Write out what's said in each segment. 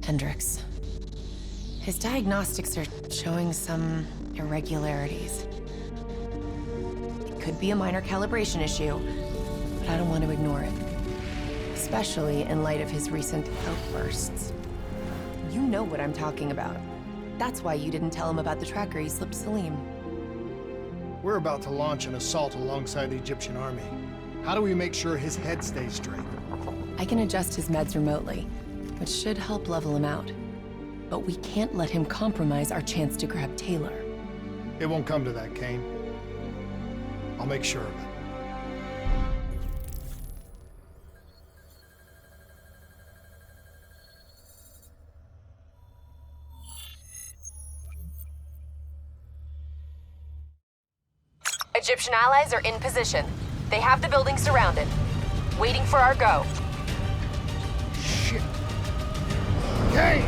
Hendricks. His diagnostics are showing some irregularities. It could be a minor calibration issue, but I don't want to ignore it. Especially in light of his recent outbursts. You know what I'm talking about. That's why you didn't tell him about the tracker he slipped Salim. We're about to launch an assault alongside the Egyptian army. How do we make sure his head stays straight? I can adjust his meds remotely, which should help level him out. But we can't let him compromise our chance to grab Taylor. It won't come to that, Kane. I'll make sure of it. Egyptian allies are in position. They have the building surrounded. Waiting for our go. Shit. Kane!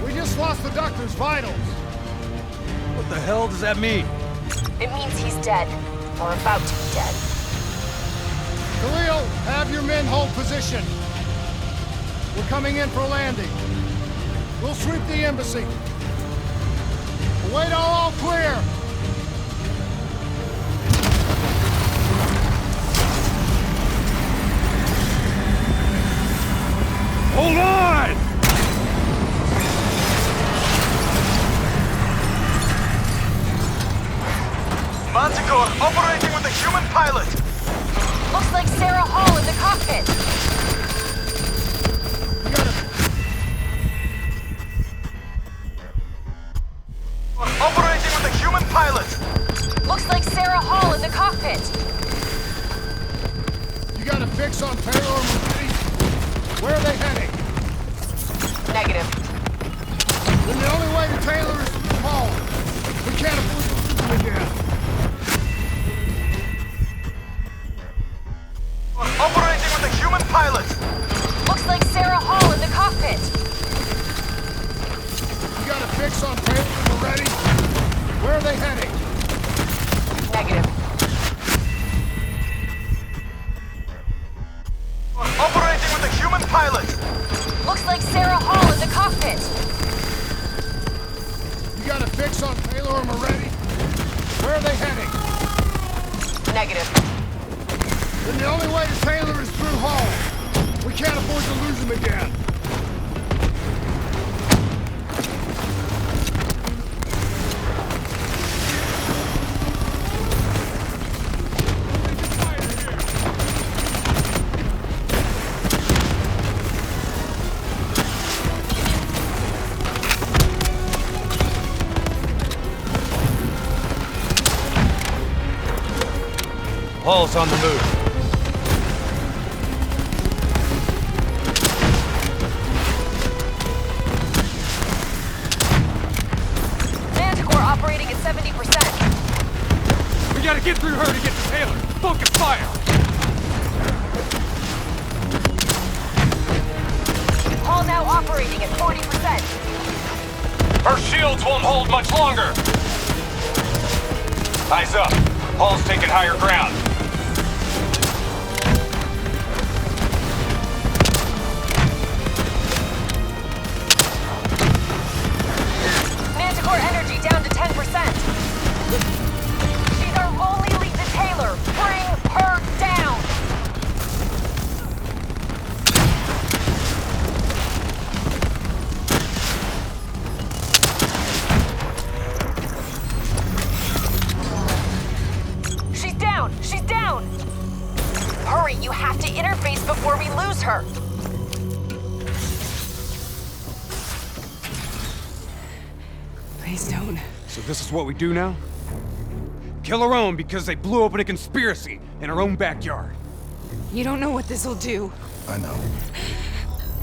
We just lost the doctor's vitals. What the hell does that mean? It means he's dead. Or about to be dead. Khalil, have your men hold position. We're coming in for landing. We'll sweep the embassy. Wait till all clear. Hold on! Manticore operating with a human pilot! Looks like Sarah Hall in the cockpit. Operating with a human pilot! Looks like Sarah Hall in the cockpit. You got a fix on Taylor and Marie? Where are they heading? Negative. Then the only way to Taylor is through Hall. We can't afford to lose them again. Operating with a human pilot! Looks like Sarah Hall in the cockpit. You got a fix on Taylor and Moretti? Where are they heading? Negative. Operating with a human pilot! Looks like Sarah Hall in the cockpit. You got a fix on Taylor and Moretti? Where are they heading? Negative. Then the only way to Taylor is through Hall. We can't afford to lose him again. Hall's on the move. Manticore operating at 70%. We gotta get through her to get to Taylor. Focus fire! Hall now operating at 40%. Her shields won't hold much longer! Eyes up. Hall's taking higher ground. Manticore energy down to 10%. She's our only lead to Taylor. Bring her down. She's down. She's down. Hurry, you have to interface before we lose her. Please don't. So this is what we do now? Kill our own because they blew open a conspiracy in our own backyard. You don't know what this'll do. I know.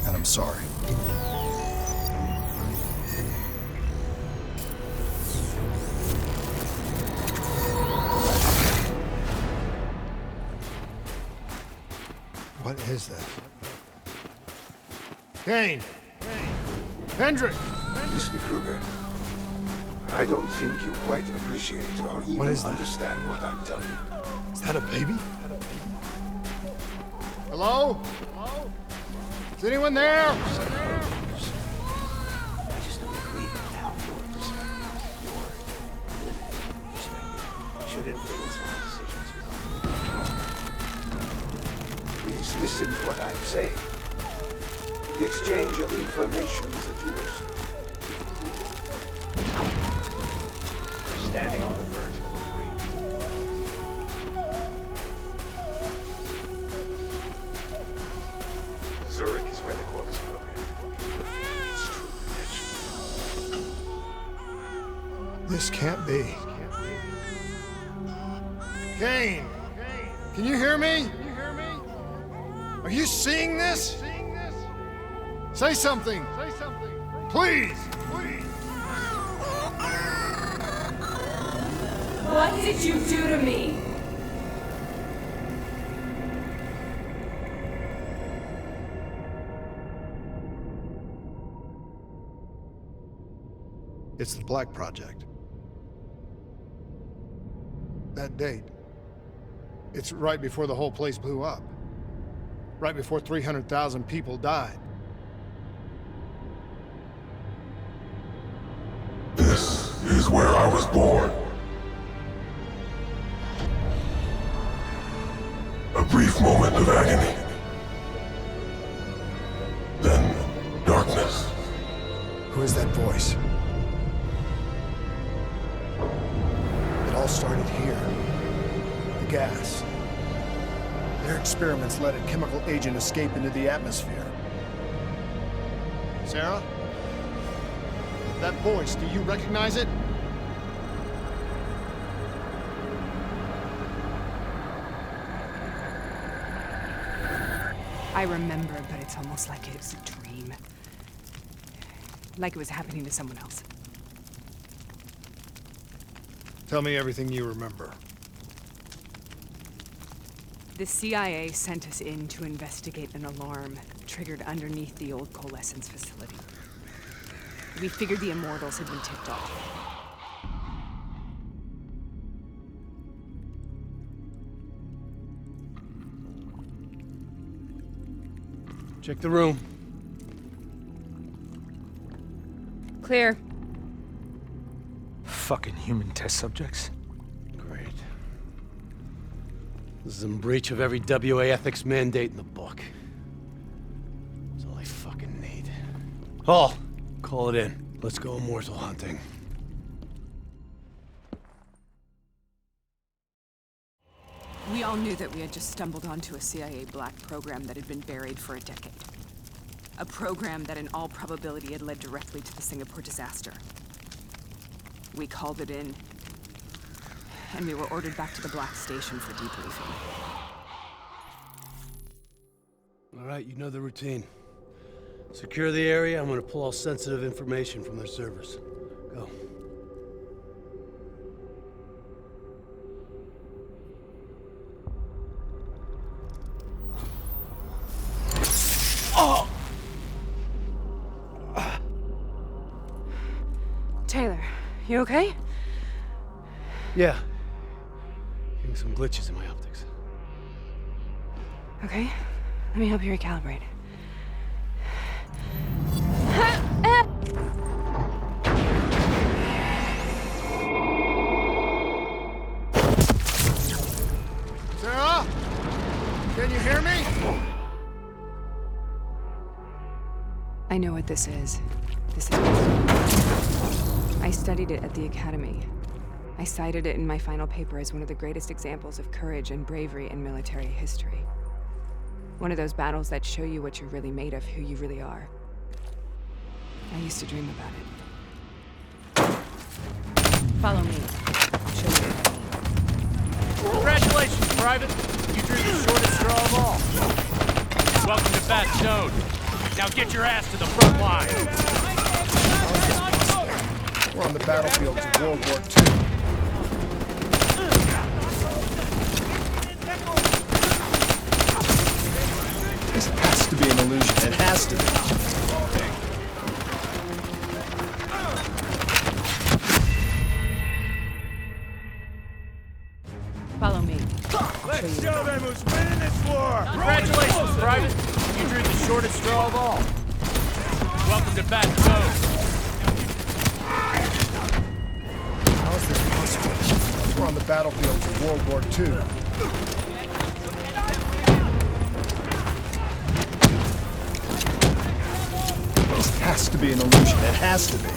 And I'm sorry. What is that? Kane! Hendrik! Mr. Kruger, I don't think you quite appreciate or even What is that? understand what I'm telling you. Is that a baby? Hello? Hello? Is anyone there? influence my decisions. Please listen to what I'm saying. The exchange of information is a yours. We're standing on the verge of a breach. Zurich is where the Corvus program is true potential. This can't be. Kane! Can you hear me? Are you seeing this? Say something! Please! What did you do to me? It's the Black Project. That date. It's right before the whole place blew up. Right before 300,000 people died. This is where I was born. A brief moment of agony. Then darkness. Who is that voice? It all started here. The gas. Their experiments let a chemical agent escape into the atmosphere. Sarah? That voice, do you recognize it? I remember, but it's almost like it was a dream. Like it was happening to someone else. Tell me everything you remember. The CIA sent us in to investigate an alarm triggered underneath the old coalescence facility. We figured the Immortals had been tipped off. Check the room. Clear. Fucking human test subjects. Great. This is in breach of every WA ethics mandate in the book. That's all I fucking need. Hall, call it in. Let's go immortal hunting. We all knew that we had just stumbled onto a CIA black program that had been buried for a decade. A program that in all probability had led directly to the Singapore disaster. We called it in, and we were ordered back to the Black Station for debriefing. All right, you know the routine. Secure the area. I'm gonna pull all sensitive information from their servers. Go. Taylor, you okay? Yeah. Getting some glitches in my optics. Okay, let me help you recalibrate. Sarah? Can you hear me? I know what this is. This is... I studied it at the Academy. I cited it in my final paper as one of the greatest examples of courage and bravery in military history. One of those battles that show you what you're really made of, who you really are. I used to dream about it. Follow me. I'll show you. Congratulations, Private! You drew the shortest straw of all. Welcome to Bastogne. Now get your ass to the front line. We're on the battlefields of World War II. This has to be an illusion. It has to be. Follow me. Let's show them who's winning this war! Congratulations, Private! You drew the shortest straw of all. Welcome to Bastogne. How is this possible? We're on the battlefields of World War II. This has to be an illusion. It has to be.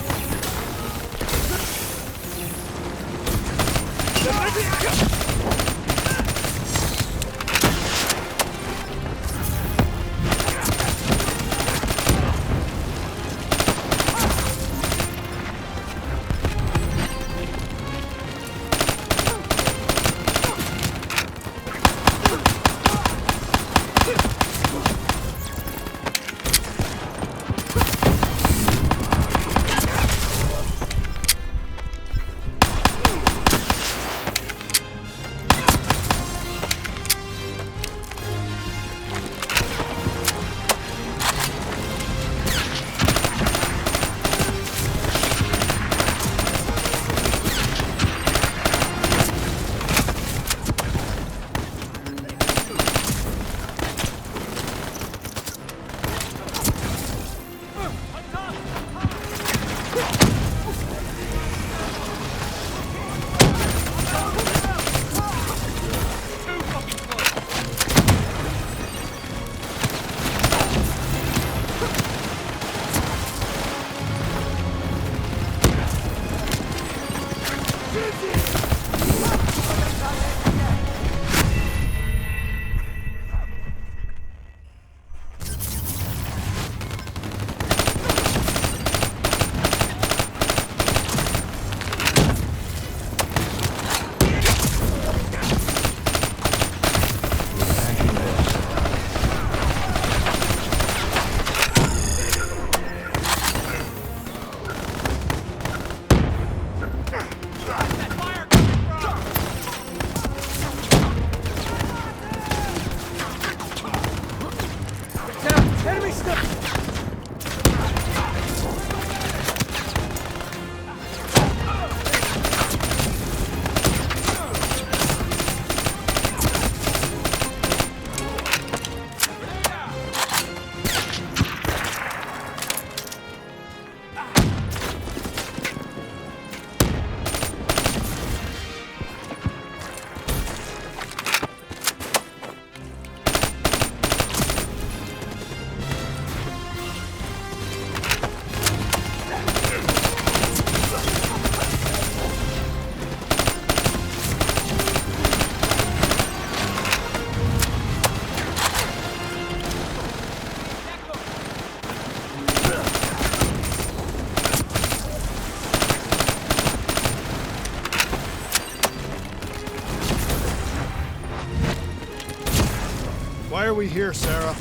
Why are we here, Sarah?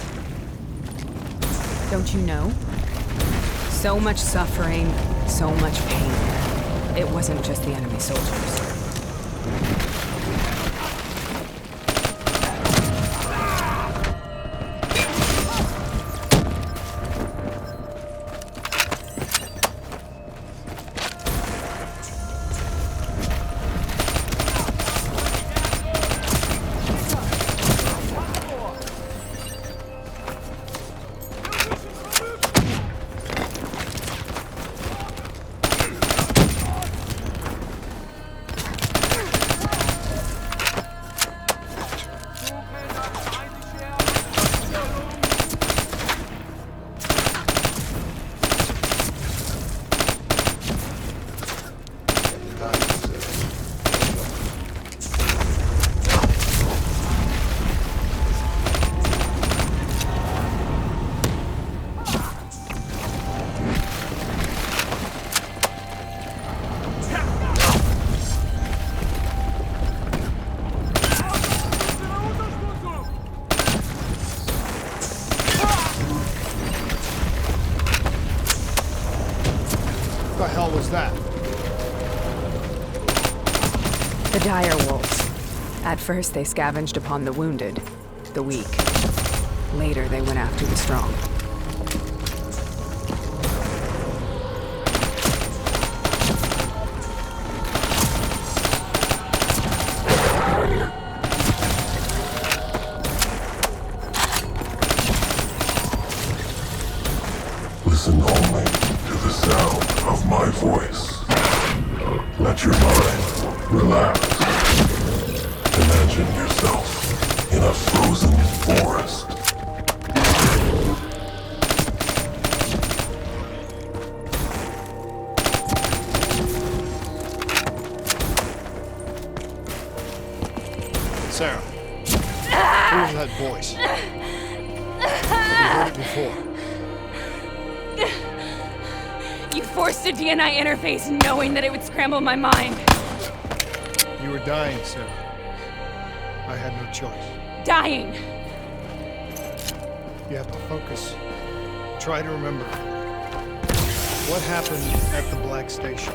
Don't you know? So much suffering, so much pain. It wasn't just the enemy soldiers. What the hell was that? The dire wolves. At first, they scavenged upon the wounded, the weak. Later, they went after the strong. Listen only to the sound of my voice. Let your mind relax. Imagine yourself in a frozen forest. Sarah, who's that voice? We heard it before. You forced a DNI interface knowing that it would scramble my mind. You were dying, Sarah. I had no choice. Dying. You have to focus. Try to remember. What happened at the Black Station?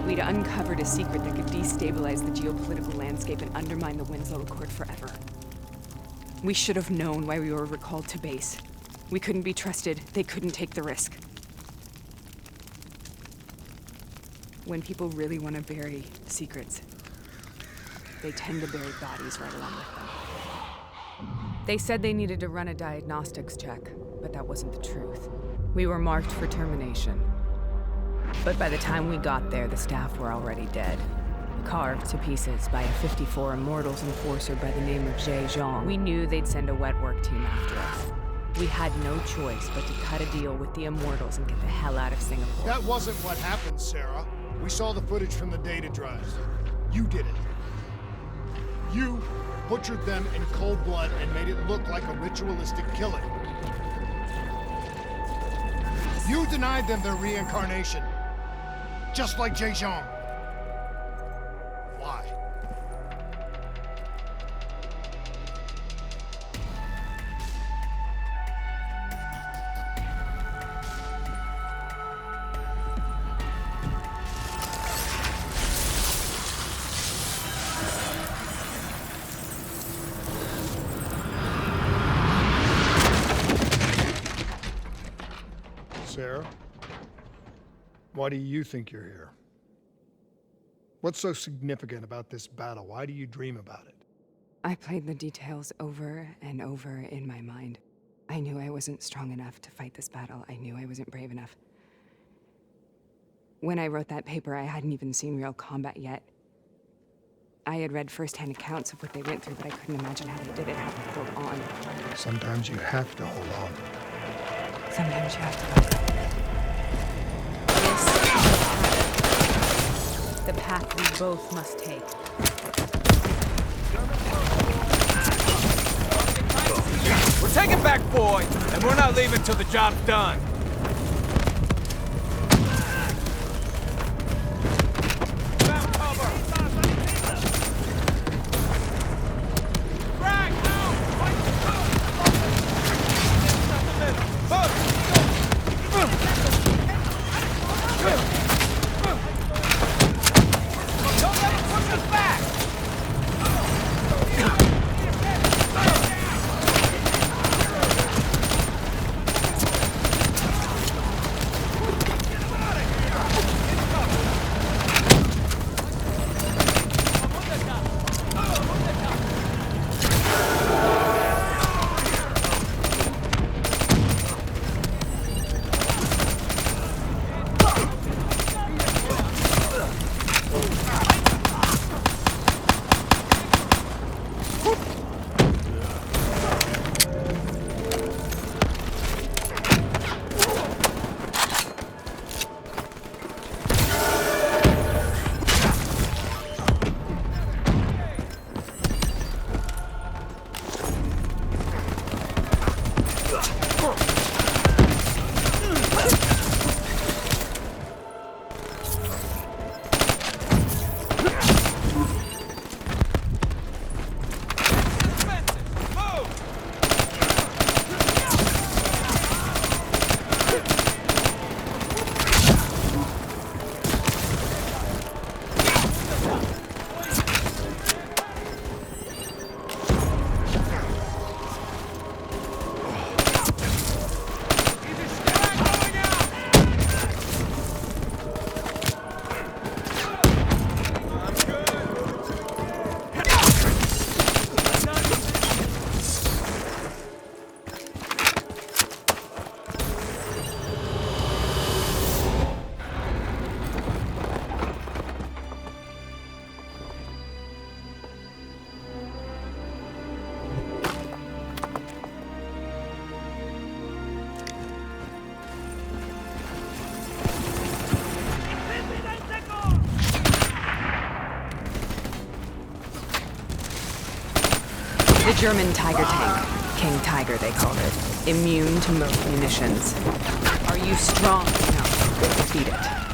We'd uncovered a secret that could destabilize the geopolitical landscape and undermine the Winslow Accord forever. We should have known why we were recalled to base. We couldn't be trusted. They couldn't take the risk. When people really want to bury secrets, they tend to bury bodies right along with them. They said they needed to run a diagnostics check, but that wasn't the truth. We were marked for termination. But by the time we got there, the staff were already dead. Carved to pieces by a 54 Immortals enforcer by the name of Jay Zhang. We knew they'd send a wet work team after us. We had no choice but to cut a deal with the Immortals and get the hell out of Singapore. That wasn't what happened, Sarah. We saw the footage from the data drives. You did it. You butchered them in cold blood and made it look like a ritualistic killing. You denied them their reincarnation. Just like Jay Zhang. Why? Sarah? Why do you think you're here? What's so significant about this battle? Why do you dream about it? I played the details over and over in my mind. I knew I wasn't strong enough to fight this battle. I knew I wasn't brave enough. When I wrote that paper, I hadn't even seen real combat yet. I had read first-hand accounts of what they went through, but I couldn't imagine how they did it, how they held on. Sometimes you have to hold on. Sometimes you have to let go. The path we both must take. We're taking back Boyd, and we're not leaving till the job's done. Found cover. Frag, now! Don't let it push us back! The German Tiger tank. King Tiger, they called it. Immune to most munitions. Are you strong enough to defeat it?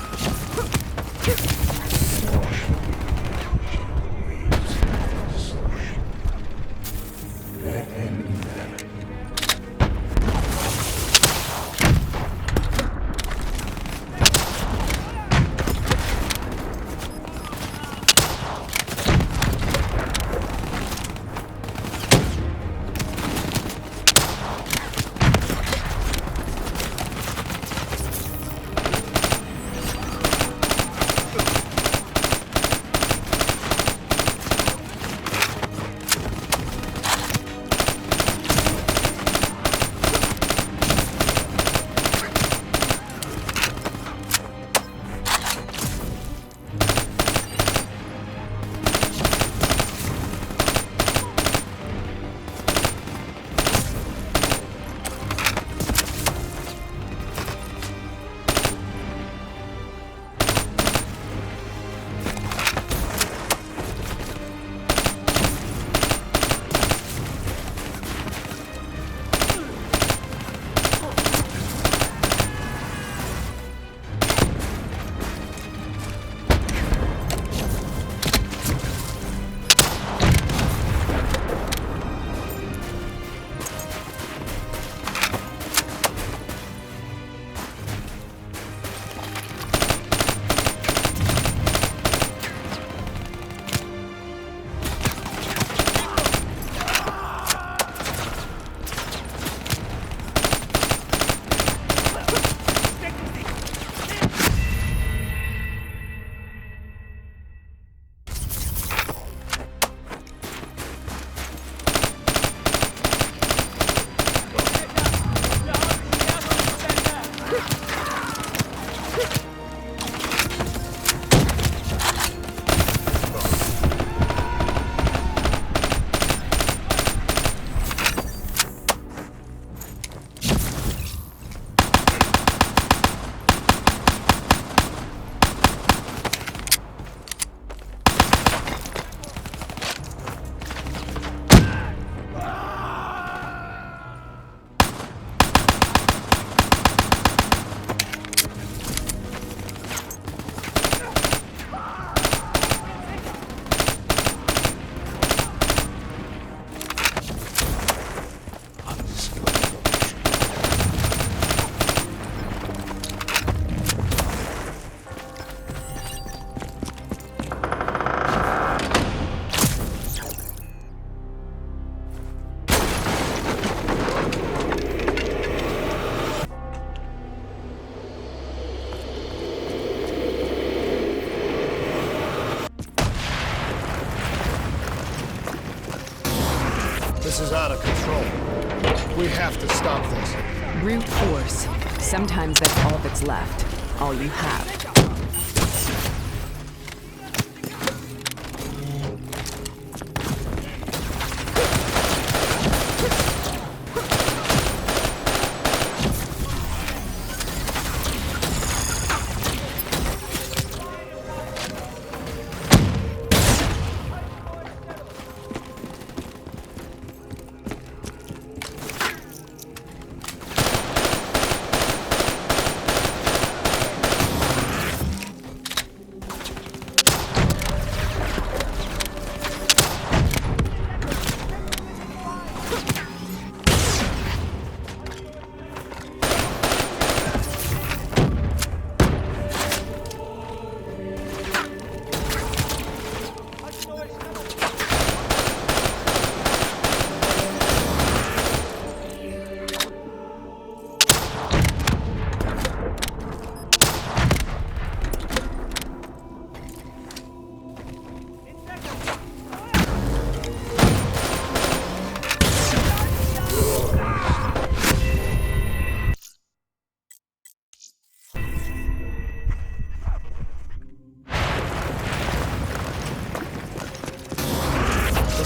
This is out of control. We have to stop this. Brute force. Sometimes that's all that's left. All you have.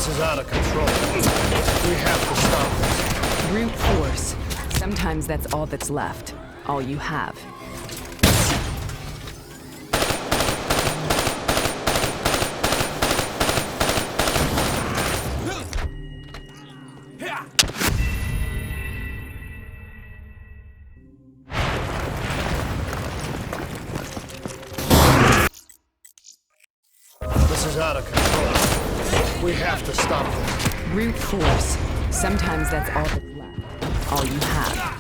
This is out of control. We have to stop this. Brute force. Sometimes that's all that's left. All you have. We have to stop this. Brute force. Sometimes that's all that's left. All you have.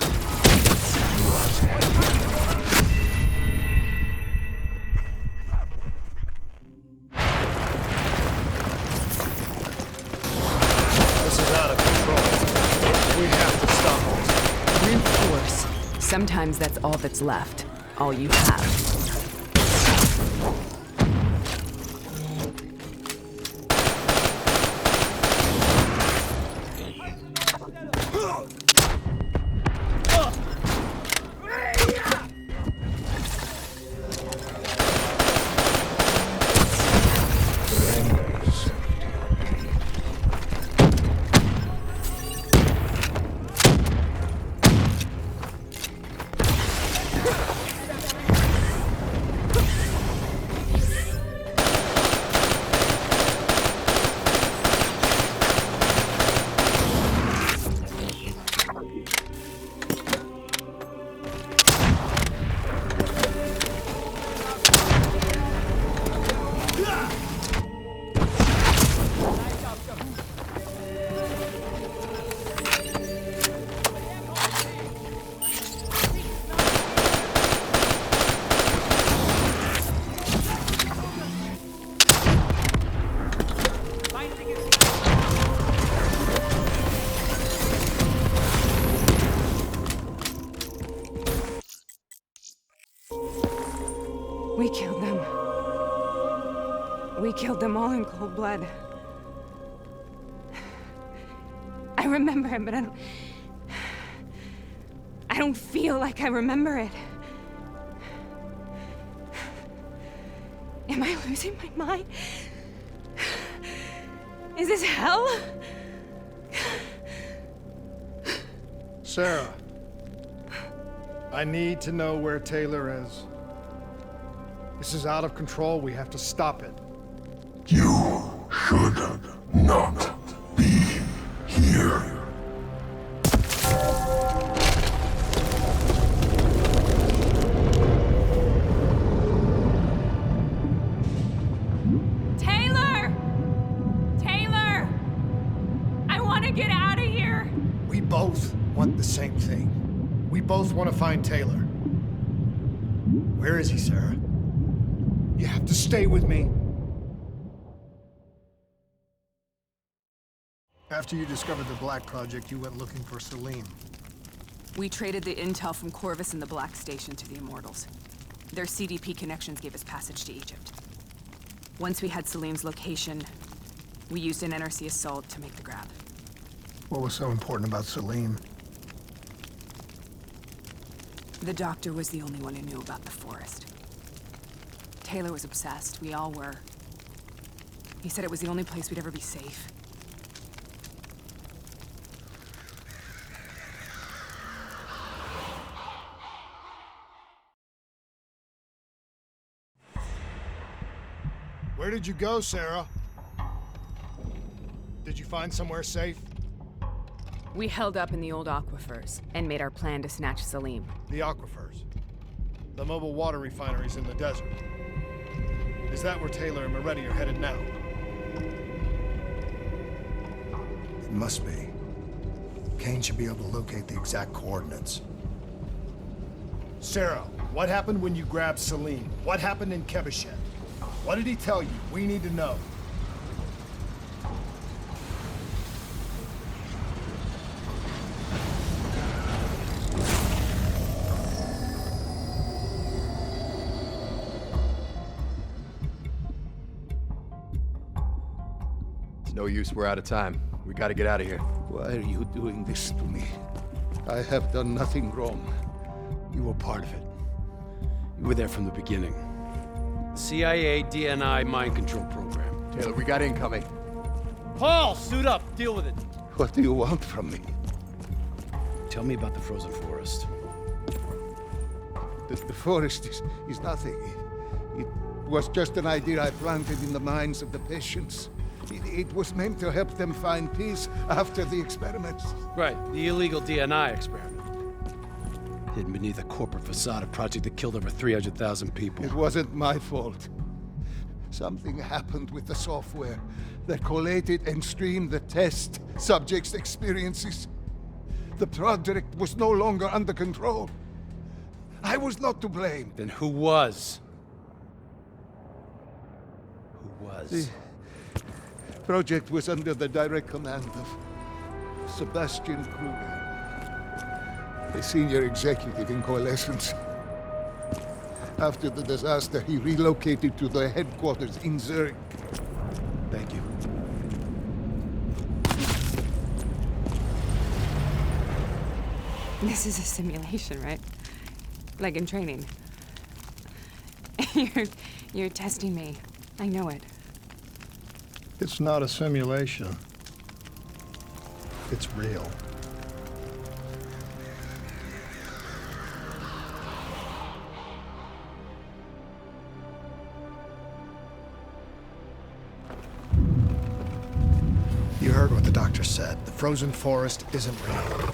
This is out of control. We have to stop this. Brute force. Sometimes that's all that's left. All you have. We killed them. We killed them all in cold blood. I remember it, but I don't feel like I remember it. Am I losing my mind? Is this hell? Sarah, I need to know where Taylor is. This is out of control. We have to stop it. You should not be here. Taylor! Taylor! I want to get out of here! We both want the same thing. We both want to find Taylor. Where is he, Sarah? You have to stay with me. After you discovered the Black Project, you went looking for Salim. We traded the intel from Corvus and the Black Station to the Immortals. Their CDP connections gave us passage to Egypt. Once we had Salim's location, we used an NRC assault to make the grab. What was so important about Salim? The doctor was the only one who knew about the forest. Taylor was obsessed. We all were. He said it was the only place we'd ever be safe. Where did you go, Sarah? Did you find somewhere safe? We held up in the old aquifers and made our plan to snatch Salim. The aquifers. The mobile water refineries in the desert. Is that where Taylor and Moretti are headed now? It must be. Kane should be able to locate the exact coordinates. Sarah, what happened when you grabbed Salim? What happened in Kebashet? What did he tell you? We need to know. No use, we're out of time. We gotta get out of here. Why are you doing this to me? I have done nothing wrong. You were part of it. You were there from the beginning. The CIA DNI mind control program. Taylor, we got incoming. Paul, suit up. Deal with it. What do you want from me? Tell me about the frozen forest. The forest is nothing. It was just an idea I planted in the minds of the patients. It was meant to help them find peace after the experiments. Right, the illegal DNI experiment. Hidden beneath a corporate facade, a project that killed over 300,000 people. It wasn't my fault. Something happened with the software that collated and streamed the test subjects' experiences. The project was no longer under control. I was not to blame. Then who was? Who was? The project was under the direct command of Sebastian Kruger, a senior executive in Coalescence. After the disaster, he relocated to their headquarters in Zurich. Thank you. This is a simulation, right? Like in training. You're testing me. I know it. It's not a simulation. It's real. You heard what the doctor said. The frozen forest isn't real.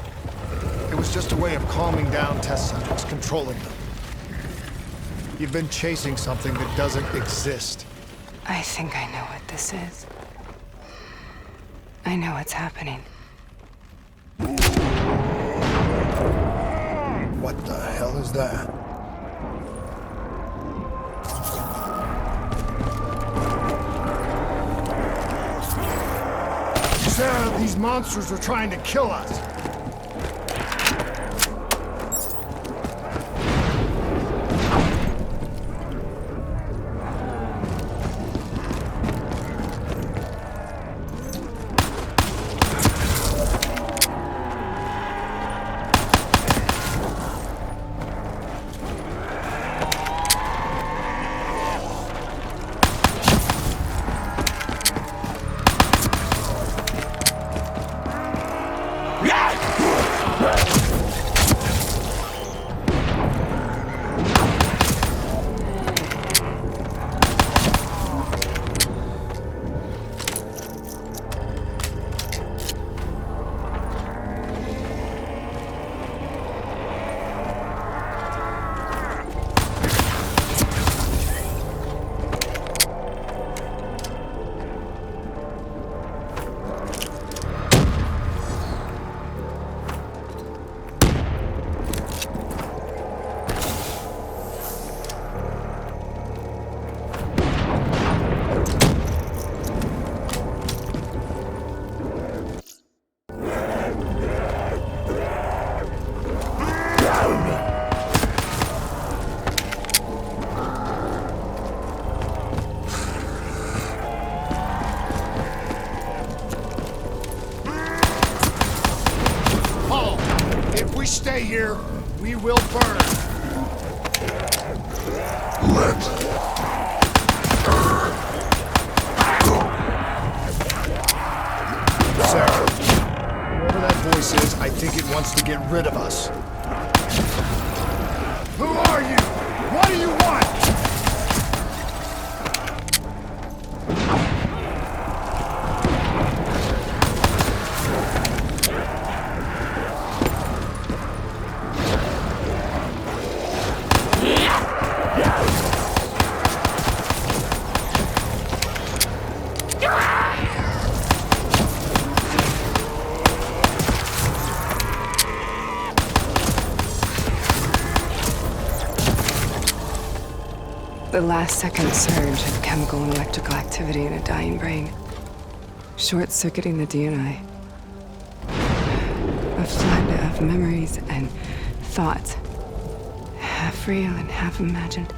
It was just a way of calming down test subjects, controlling them. You've been chasing something that doesn't exist. I think I know what this is. I know what's happening. What the hell is that? Sarah, these monsters are trying to kill us. Stay here, we will burn. Let her go. Sarah, whoever that voice is, I think it wants to get rid of us. Who are you? What do you want? The last second surge of chemical and electrical activity in a dying brain. Short-circuiting the DNA. A flood of memories and thoughts. Half real and half imagined.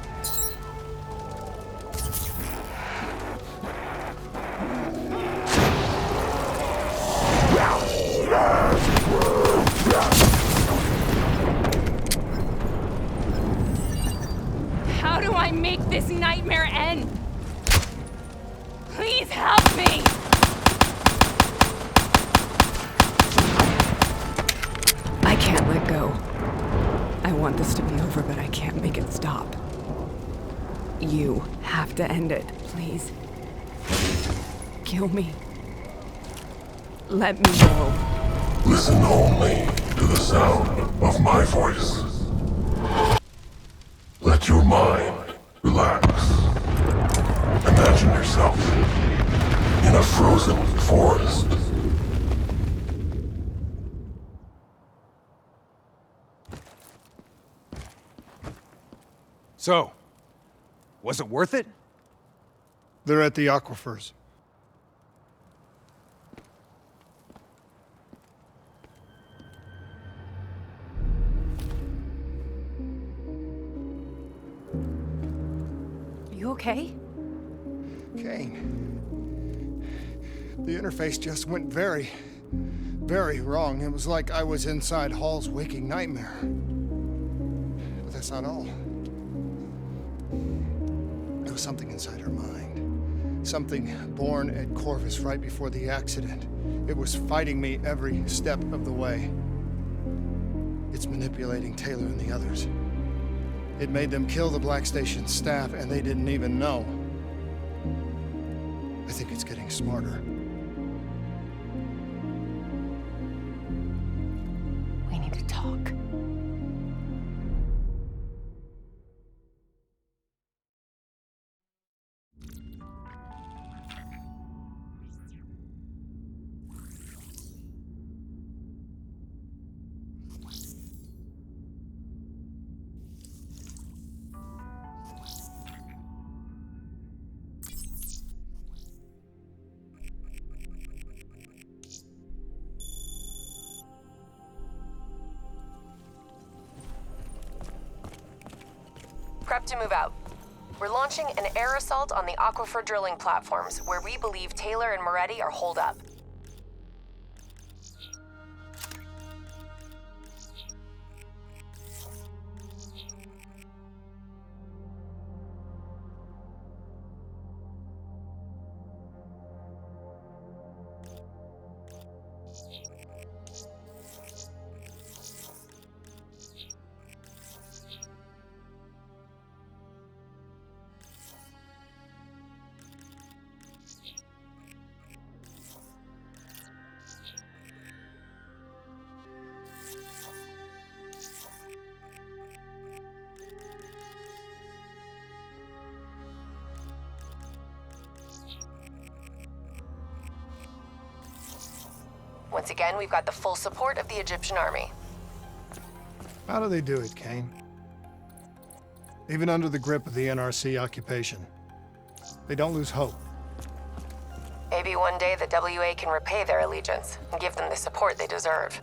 How do I make this nightmare end? Please help me! I can't let go. I want this to be over, but I can't make it stop. You have to end it, please. Kill me. Let me go. Listen only to the sound of my voice. Let your mind relax. And then imagine yourself in a frozen forest. So, was it worth it? They're at the aquifers. Are you okay? Kane. The interface just went very, very wrong. It was like I was inside Hall's waking nightmare. But that's not all. There was something inside her mind. Something born at Corvus right before the accident. It was fighting me every step of the way. It's manipulating Taylor and the others. It made them kill the Black Station staff, and they didn't even know. I think it's getting smarter. We need to talk. Prep to move out. We're launching an air assault on the aquifer drilling platforms, where we believe Taylor and Moretti are holed up. Once again, we've got the full support of the Egyptian army. How do they do it, Kane? Even under the grip of the NRC occupation, they don't lose hope. Maybe one day the WA can repay their allegiance and give them the support they deserve.